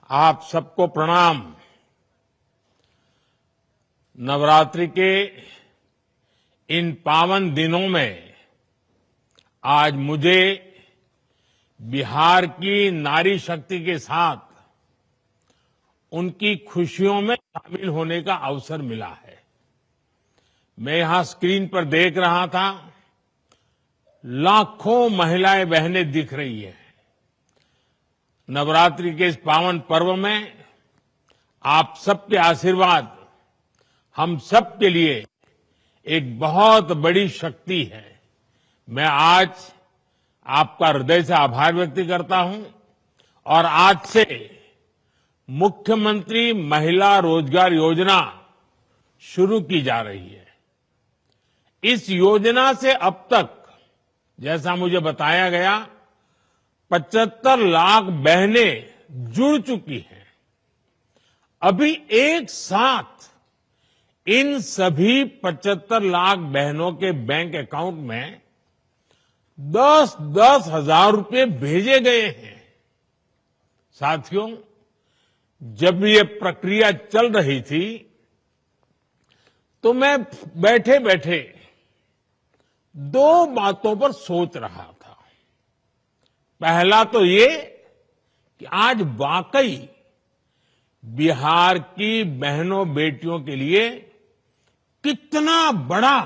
आप सबको प्रणाम। नवरात्रि के इन पावन दिनों में आज मुझे बिहार की नारी शक्ति के साथ उनकी खुशियों में शामिल होने का अवसर मिला है। मैं यहां स्क्रीन पर देख रहा था, लाखों महिलाएं बहनें दिख रही हैं। नवरात्रि के इस पावन पर्व में आप सबके आशीर्वाद हम सब के लिए एक बहुत बड़ी शक्ति है। मैं आज आपका हृदय से आभार व्यक्त करता हूं और आज से मुख्यमंत्री महिला रोजगार योजना शुरू की जा रही है। इस योजना से अब तक, जैसा मुझे बताया गया, 75 लाख बहनें जुड़ चुकी हैं। अभी एक साथ इन सभी 75 लाख बहनों के बैंक अकाउंट में 10-10 हजार रुपए भेजे गए हैं। साथियों, जब ये प्रक्रिया चल रही थी तो मैं बैठे बैठे दो बातों पर सोच रहा था। पहला तो ये कि आज वाकई बिहार की बहनों बेटियों के लिए कितना बड़ा,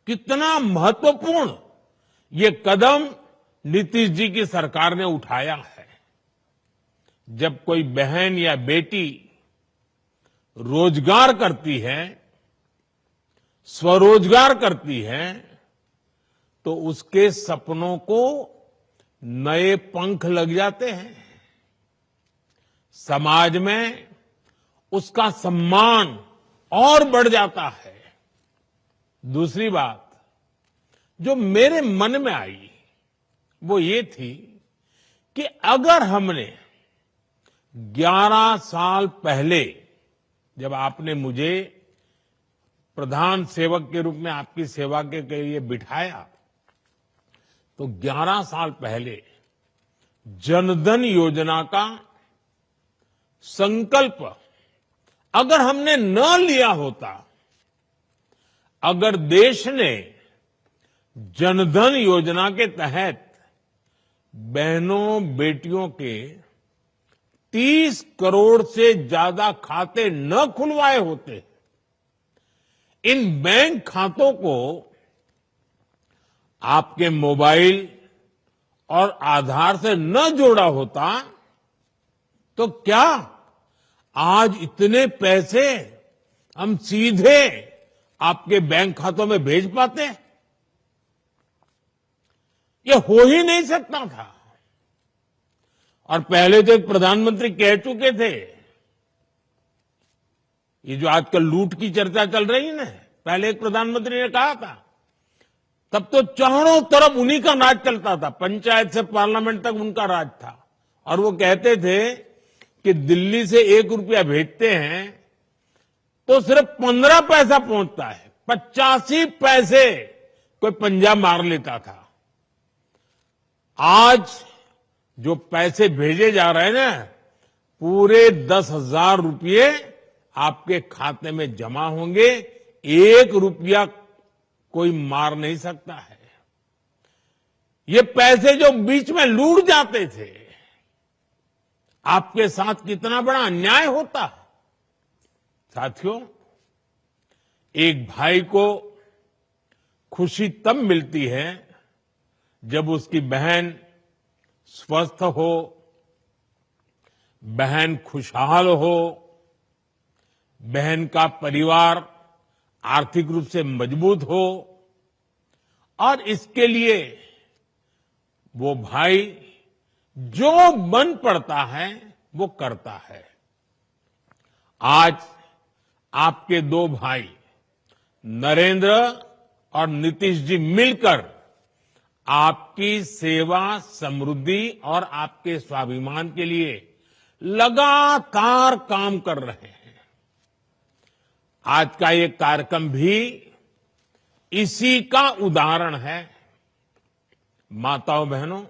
कितना महत्वपूर्ण ये कदम नीतीश जी की सरकार ने उठाया है। जब कोई बहन या बेटी रोजगार करती है, स्वरोजगार करती है, तो उसके सपनों को नए पंख लग जाते हैं। समाज में उसका सम्मान और बढ़ जाता है। दूसरी बात जो मेरे मन में आई वो ये थी कि अगर हमने 11 साल पहले, जब आपने मुझे प्रधान सेवक के रूप में आपकी सेवा के लिए बिठाया, तो 11 साल पहले जनधन योजना का संकल्प अगर हमने न लिया होता, अगर देश ने जनधन योजना के तहत बहनों बेटियों के 30 करोड़ से ज्यादा खाते न खुलवाए होते, इन बैंक खातों को आपके मोबाइल और आधार से न जोड़ा होता, तो क्या आज इतने पैसे हम सीधे आपके बैंक खातों में भेज पाते? ये हो ही नहीं सकता था। और पहले तो एक प्रधानमंत्री कह चुके थे, ये जो आजकल लूट की चर्चा चल रही है ना, पहले एक प्रधानमंत्री ने कहा था, तब तो चारों तरफ उन्हीं का राज चलता था, पंचायत से पार्लियामेंट तक उनका राज था। और वो कहते थे कि दिल्ली से 1 रुपया भेजते हैं तो सिर्फ 15 पैसा पहुंचता है, 85 पैसे कोई पंजा मार लेता था। आज जो पैसे भेजे जा रहे हैं ना, पूरे 10,000 रुपये आपके खाते में जमा होंगे। 1 रुपया कोई मार नहीं सकता है। ये पैसे जो बीच में लूट जाते थे, आपके साथ कितना बड़ा अन्याय होता। साथियों, एक भाई को खुशी तब मिलती है जब उसकी बहन स्वस्थ हो, बहन खुशहाल हो, बहन का परिवार आर्थिक रूप से मजबूत हो, और इसके लिए वो भाई जो बन पड़ता है वो करता है। आज आपके 2 भाई नरेंद्र और नीतीश जी मिलकर आपकी सेवा, समृद्धि और आपके स्वाभिमान के लिए लगातार काम कर रहे हैं। आज का ये कार्यक्रम भी इसी का उदाहरण है। माताओं बहनों,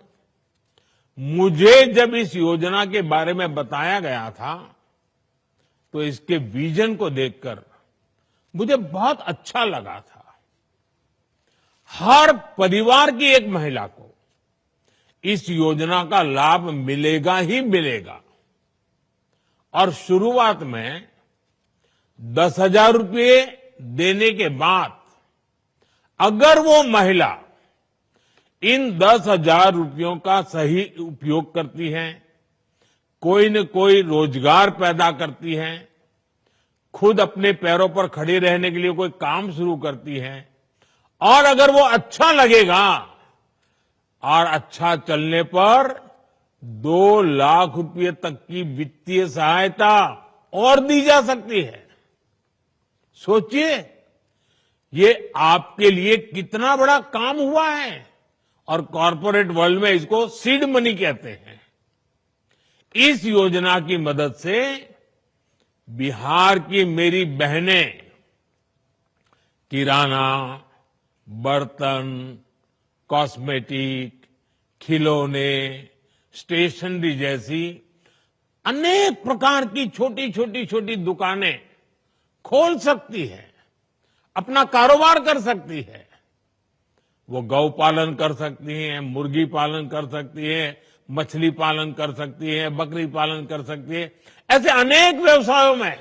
मुझे जब इस योजना के बारे में बताया गया था तो इसके विजन को देखकर मुझे बहुत अच्छा लगा था। हर परिवार की एक महिला को इस योजना का लाभ मिलेगा ही मिलेगा और शुरुआत में 10,000 रुपये देने के बाद अगर वो महिला इन 10,000 रुपयों का सही उपयोग करती है, कोई न कोई रोजगार पैदा करती है, खुद अपने पैरों पर खड़े रहने के लिए कोई काम शुरू करती है और अगर वो अच्छा लगेगा और अच्छा चलने पर 2 लाख रुपए तक की वित्तीय सहायता और दी जा सकती है। सोचिए, ये आपके लिए कितना बड़ा काम हुआ है और कॉर्पोरेट वर्ल्ड में इसको सीड मनी कहते हैं। इस योजना की मदद से बिहार की मेरी बहनें किराना, बर्तन, कॉस्मेटिक, खिलौने, स्टेशनरी जैसी अनेक प्रकार की छोटी दुकानें खोल सकती है, अपना कारोबार कर सकती है। वो गौ पालन कर सकती हैं, मुर्गी पालन कर सकती है, मछली पालन कर सकती है, बकरी पालन कर सकती है। ऐसे अनेक व्यवसायों में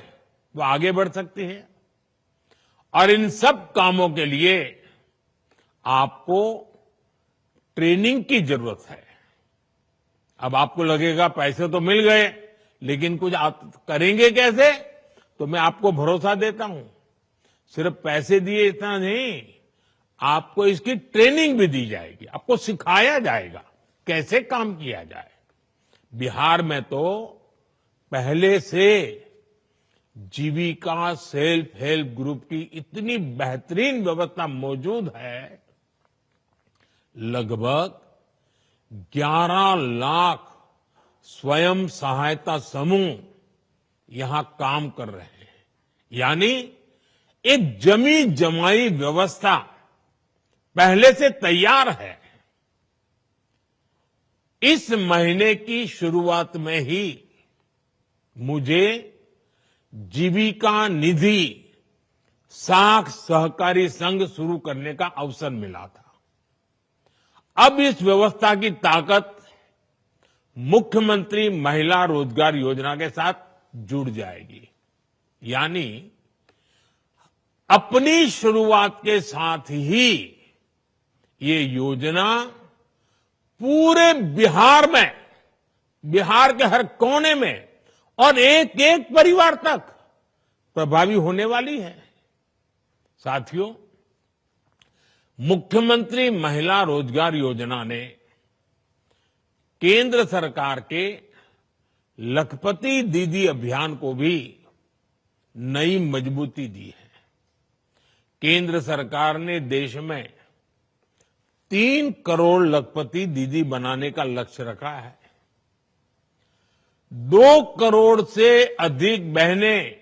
वो आगे बढ़ सकती है और इन सब कामों के लिए आपको ट्रेनिंग की जरूरत है। अब आपको लगेगा पैसे तो मिल गए, लेकिन कुछ आप करेंगे कैसे? तो मैं आपको भरोसा देता हूं, सिर्फ पैसे दिए इतना नहीं, आपको इसकी ट्रेनिंग भी दी जाएगी, आपको सिखाया जाएगा कैसे काम किया जाए। बिहार में तो पहले से जीविका सेल्फ हेल्प ग्रुप की इतनी बेहतरीन व्यवस्था मौजूद है, लगभग 11 लाख स्वयं सहायता समूह यहां काम कर रहे हैं। यानी एक जमी जमाई व्यवस्था पहले से तैयार है। इस महीने की शुरुआत में ही मुझे जीविका निधि साख सहकारी संघ शुरू करने का अवसर मिला था। अब इस व्यवस्था की ताकत मुख्यमंत्री महिला रोजगार योजना के साथ जुड़ जाएगी। यानी अपनी शुरुआत के साथ ही ये योजना पूरे बिहार में, बिहार के हर कोने में और एक एक परिवार तक प्रभावी होने वाली है। साथियों, मुख्यमंत्री महिला रोजगार योजना ने केंद्र सरकार के लखपति दीदी अभियान को भी नई मजबूती दी है। केंद्र सरकार ने देश में 3 करोड़ लखपति दीदी बनाने का लक्ष्य रखा है। 2 करोड़ से अधिक बहनें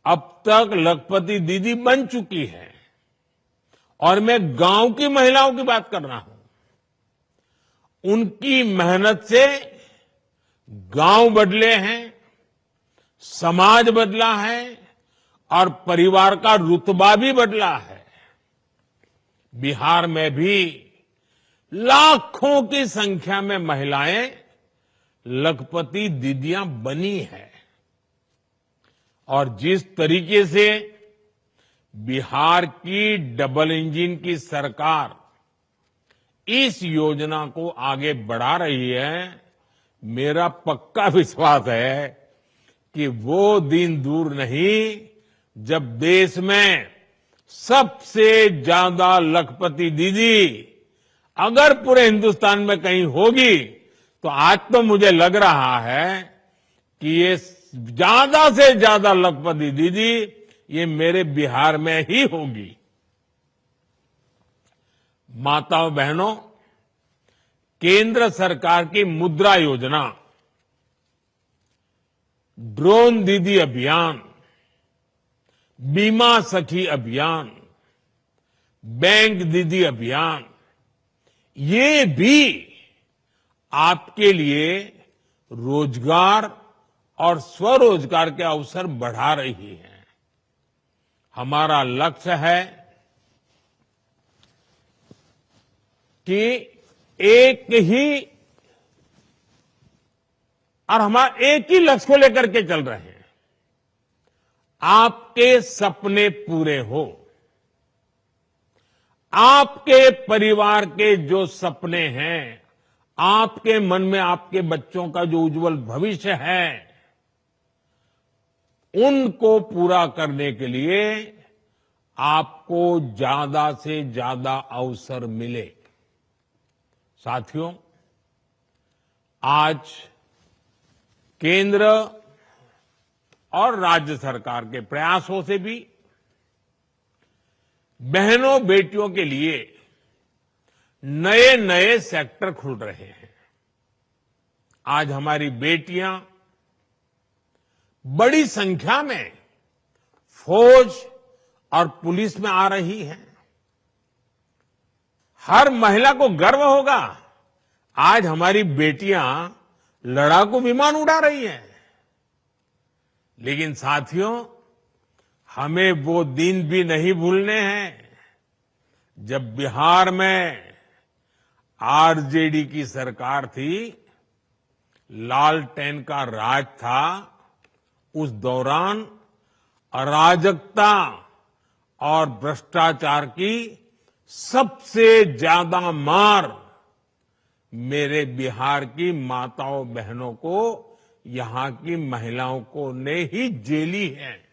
अब तक लखपति दीदी बन चुकी हैं और मैं गांव की महिलाओं की बात कर रहा हूं। उनकी मेहनत से गांव बदले हैं, समाज बदला है और परिवार का रुतबा भी बदला है। बिहार में भी लाखों की संख्या में महिलाएं लखपति दीदियां बनी हैं और जिस तरीके से बिहार की डबल इंजन की सरकार इस योजना को आगे बढ़ा रही है, मेरा पक्का विश्वास है कि वो दिन दूर नहीं जब देश में सबसे ज्यादा लखपति दीदी अगर पूरे हिंदुस्तान में कहीं होगी तो आज तो मुझे लग रहा है कि ये ज्यादा से ज्यादा लखपति दीदी ये मेरे बिहार में ही होगी। माताओं बहनों, केंद्र सरकार की मुद्रा योजना, ड्रोन दीदी अभियान, बीमा सखी अभियान, बैंक दीदी अभियान, ये भी आपके लिए रोजगार और स्वरोजगार के अवसर बढ़ा रही है। हमारा लक्ष्य है कि एक ही और हमारा एक ही लक्ष्य को लेकर के चल रहे हैं, आपके सपने पूरे हो। आपके परिवार के जो सपने हैं, आपके मन में आपके बच्चों का जो उज्जवल भविष्य है, उनको पूरा करने के लिए आपको ज्यादा से ज्यादा अवसर मिले। साथियों, आज केंद्र और राज्य सरकार के प्रयासों से भी बहनों बेटियों के लिए नए नए सेक्टर खुल रहे हैं। आज हमारी बेटियां बड़ी संख्या में फौज और पुलिस में आ रही हैं। हर महिला को गर्व होगा, आज हमारी बेटियां लड़ाकू विमान उड़ा रही हैं। लेकिन साथियों, हमें वो दिन भी नहीं भूलने हैं जब बिहार में आरजेडी की सरकार थी, लालटेन का राज था। उस दौरान अराजकता और भ्रष्टाचार की सबसे ज्यादा मार मेरे बिहार की माताओं बहनों को, यहां की महिलाओं को ने ही झेली है।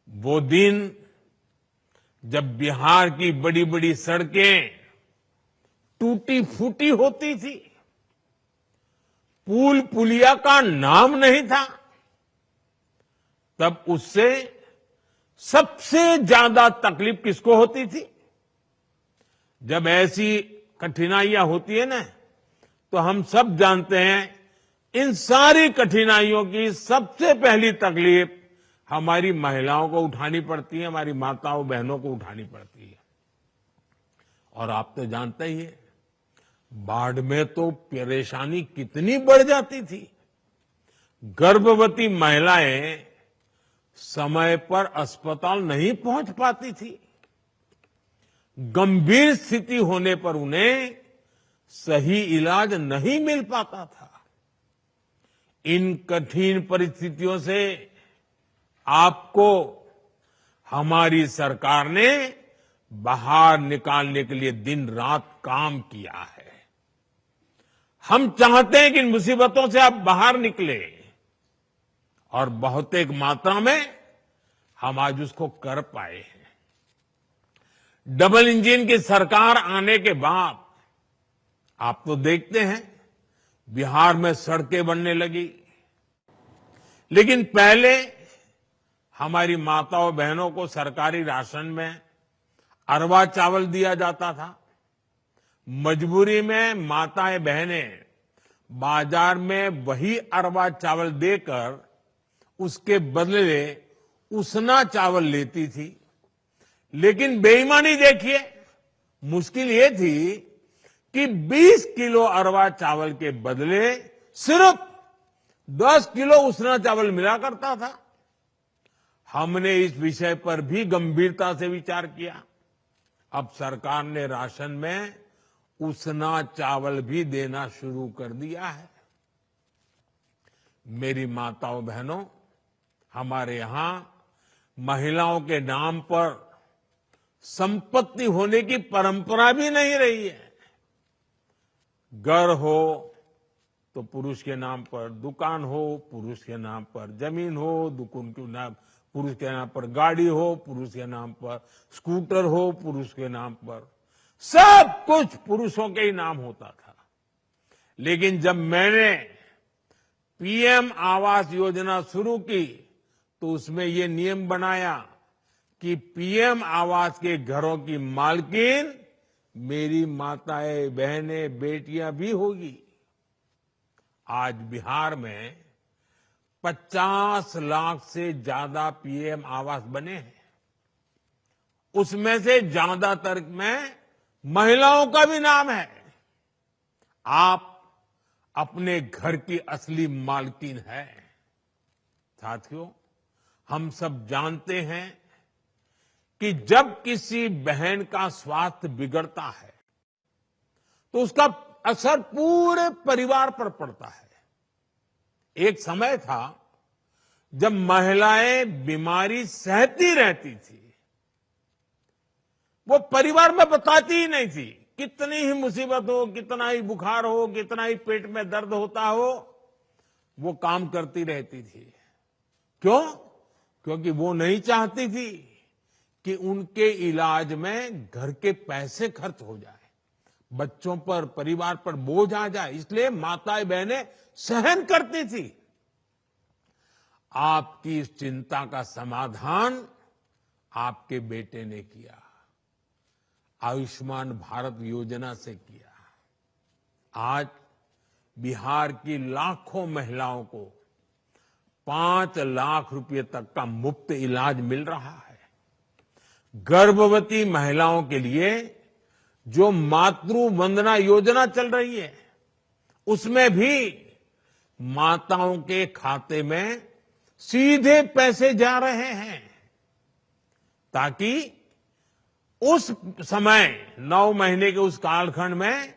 वो दिन जब बिहार की बड़ी बड़ी सड़कें टूटी फूटी होती थी, पुल पुलिया का नाम नहीं था, तब उससे सबसे ज्यादा तकलीफ किसको होती थी? जब ऐसी कठिनाइयां होती है ना, तो हम सब जानते हैं, इन सारी कठिनाइयों की सबसे पहली तकलीफ हमारी महिलाओं को उठानी पड़ती है, हमारी माताओं बहनों को उठानी पड़ती है। और आप तो जानते ही हैं, बाढ़ में तो परेशानी कितनी बढ़ जाती थी। गर्भवती महिलाएं समय पर अस्पताल नहीं पहुंच पाती थी। गंभीर स्थिति होने पर उन्हें सही इलाज नहीं मिल पाता था। इन कठिन परिस्थितियों से आपको हमारी सरकार ने बाहर निकालने के लिए दिन रात काम किया है। हम चाहते हैं कि इन मुसीबतों से आप बाहर निकले, और बहुत एक मात्रा में हम आज उसको कर पाए हैं। डबल इंजन की सरकार आने के बाद आप तो देखते हैं, बिहार में सड़कें बनने लगी। लेकिन पहले हमारी माताओं बहनों को सरकारी राशन में अरवा चावल दिया जाता था। मजबूरी में माताएं बहनें बाजार में वही अरवा चावल देकर उसके बदले उसना चावल लेती थी। लेकिन बेईमानी देखिए, मुश्किल ये थी कि 20 किलो अरवा चावल के बदले सिर्फ 10 किलो उसना चावल मिला करता था। हमने इस विषय पर भी गंभीरता से विचार किया। अब सरकार ने राशन में उसना चावल भी देना शुरू कर दिया है। मेरी माताओं बहनों, हमारे यहां महिलाओं के नाम पर संपत्ति होने की परंपरा भी नहीं रही है। घर हो तो पुरुष के नाम पर, दुकान हो पुरुष के नाम पर, जमीन हो दुकान के नाम पुरुष के नाम पर, गाड़ी हो पुरुष के नाम पर, स्कूटर हो पुरुष के नाम पर, सब कुछ पुरुषों के ही नाम होता था। लेकिन जब मैंने पीएम आवास योजना शुरू की, तो उसमें ये नियम बनाया कि पीएम आवास के घरों की मालकिन मेरी माताएं बहनें बेटियां भी होगी। आज बिहार में 50 लाख से ज्यादा पीएम आवास बने हैं। उसमें से ज्यादातर में महिलाओं का भी नाम है। आप अपने घर की असली मालकिन है। साथियों, हम सब जानते हैं कि जब किसी बहन का स्वास्थ्य बिगड़ता है तो उसका असर पूरे परिवार पर पड़ता है। एक समय था जब महिलाएं बीमारी सहती रहती थी, वो परिवार में बताती ही नहीं थी। कितनी ही मुसीबत हो, कितना ही बुखार हो, कितना ही पेट में दर्द होता हो, वो काम करती रहती थी। क्यों? क्योंकि वो नहीं चाहती थी कि उनके इलाज में घर के पैसे खर्च हो जाए, बच्चों पर, परिवार पर बोझ आ जाए। इसलिए माताएं बहनें सहन करती थी। आपकी इस चिंता का समाधान आपके बेटे ने किया, आयुष्मान भारत योजना से किया। आज बिहार की लाखों महिलाओं को 5 लाख रुपए तक का मुफ्त इलाज मिल रहा है। गर्भवती महिलाओं के लिए जो मातृ वंदना योजना चल रही है, उसमें भी माताओं के खाते में सीधे पैसे जा रहे हैं, ताकि उस समय 9 महीने के उस कालखंड में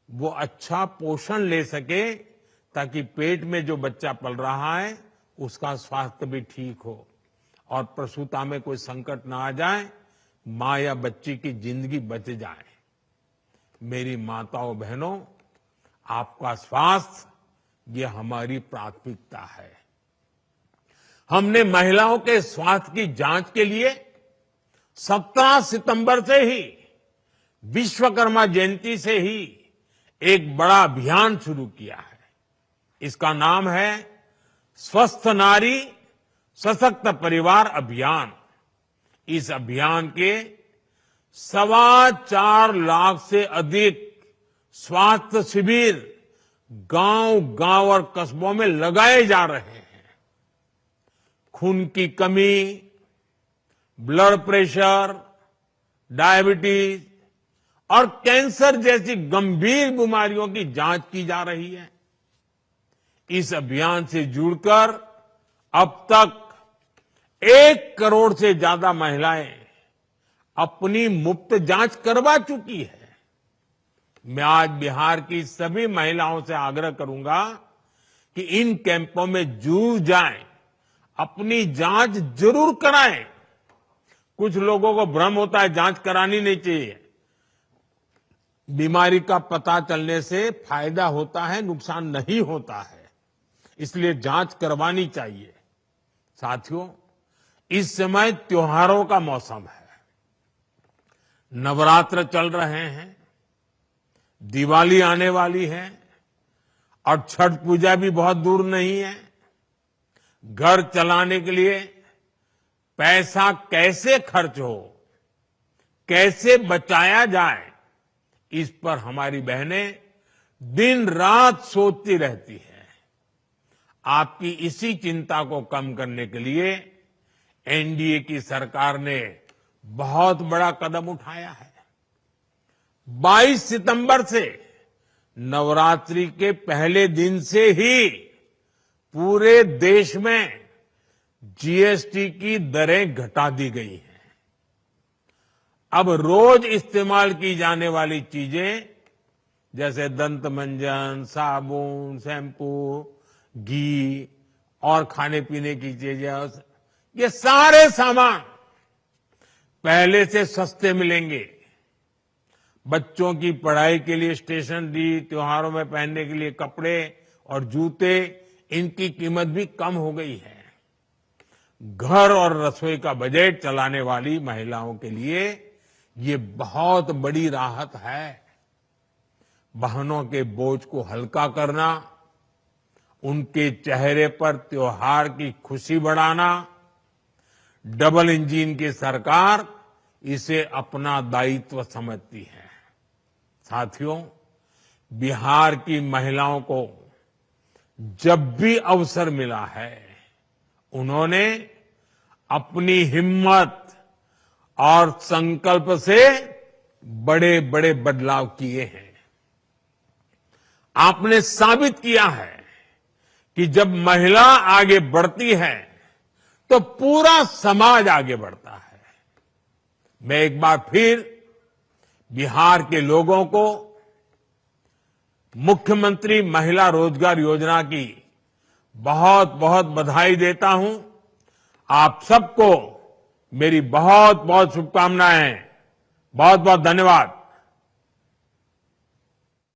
वो अच्छा पोषण ले सके, ताकि पेट में जो बच्चा पल रहा है उसका स्वास्थ्य भी ठीक हो और प्रसूता में कोई संकट ना आ जाए, मां या बच्ची की जिंदगी बच जाए। मेरी माताओं बहनों, आपका स्वास्थ्य ये हमारी प्राथमिकता है। हमने महिलाओं के स्वास्थ्य की जांच के लिए 17 सितंबर से ही, विश्वकर्मा जयंती से ही एक बड़ा अभियान शुरू किया है। इसका नाम है स्वस्थ नारी सशक्त परिवार अभियान। इस अभियान के 4.25 लाख से अधिक स्वास्थ्य शिविर गांव-गांव और कस्बों में लगाए जा रहे हैं। खून की कमी, ब्लड प्रेशर, डायबिटीज और कैंसर जैसी गंभीर बीमारियों की जांच की जा रही है। इस अभियान से जुड़कर अब तक 1 करोड़ से ज्यादा महिलाएं अपनी मुफ्त जांच करवा चुकी है। मैं आज बिहार की सभी महिलाओं से आग्रह करूंगा कि इन कैंपों में जुड़ जाएं, अपनी जांच जरूर कराएं। कुछ लोगों को भ्रम होता है जांच करानी नहीं चाहिए। बीमारी का पता चलने से फायदा होता है, नुकसान नहीं होता है, इसलिए जांच करवानी चाहिए। साथियों, इस समय त्योहारों का मौसम है, नवरात्र चल रहे हैं, दिवाली आने वाली है और छठ पूजा भी बहुत दूर नहीं है। घर चलाने के लिए पैसा कैसे खर्च हो, कैसे बचाया जाए, इस पर हमारी बहनें दिन रात सोचती रहती है। आपकी इसी चिंता को कम करने के लिए एनडीए की सरकार ने बहुत बड़ा कदम उठाया है। 22 सितंबर से नवरात्रि के पहले दिन से ही पूरे देश में जीएसटी की दरें घटा दी गई हैं। अब रोज इस्तेमाल की जाने वाली चीजें जैसे दंत मंजन, साबुन, शैम्पू, घी और खाने पीने की चीजें, ये सारे सामान पहले से सस्ते मिलेंगे। बच्चों की पढ़ाई के लिए स्टेशनरी, त्योहारों में पहनने के लिए कपड़े और जूते, इनकी कीमत भी कम हो गई है। घर और रसोई का बजट चलाने वाली महिलाओं के लिए ये बहुत बड़ी राहत है। बहनों के बोझ को हल्का करना, उनके चेहरे पर त्योहार की खुशी बढ़ाना, डबल इंजन की सरकार इसे अपना दायित्व समझती है। साथियों, बिहार की महिलाओं को जब भी अवसर मिला है, उन्होंने अपनी हिम्मत और संकल्प से बड़े बड़े बदलाव किए हैं। आपने साबित किया है कि जब महिला आगे बढ़ती है तो पूरा समाज आगे बढ़ता है। मैं एक बार फिर बिहार के लोगों को मुख्यमंत्री महिला रोजगार योजना की बहुत बहुत बधाई देता हूं। आप सबको मेरी बहुत बहुत शुभकामनाएं। बहुत बहुत धन्यवाद।